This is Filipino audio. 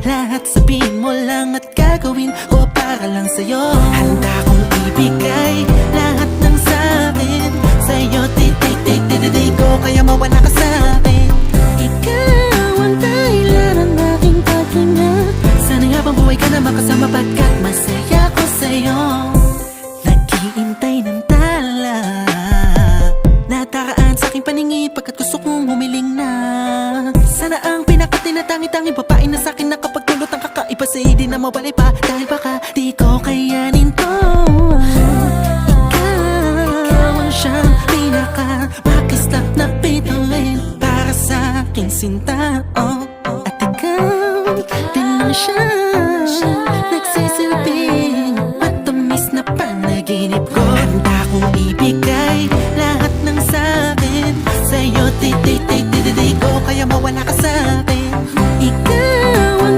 Lahat sabihin mo lang at gagawin ko para lang sa'yo. Handa kong ibigay lahat ng sa'kin sa'yo, di ko kaya mawala ka sa'kin. Ikaw ang dahilan ng aking paghinga. Sana'y habang buhay ka na makasama pagkat masaya ko sa'yo. Naghihintay ng tala, nataraan sa'king paningin pagkat gusto kong humiling na. Sana ang pinakatinatanging babae na sa'kin nakapagdulot ang kakaiba sa'yo di na mawalay pa. Dahil baka di ko kayanin to. Ikaw ang siyang pinakamakislap na bituin para sa'king sinta, oh. At ikaw din lang siya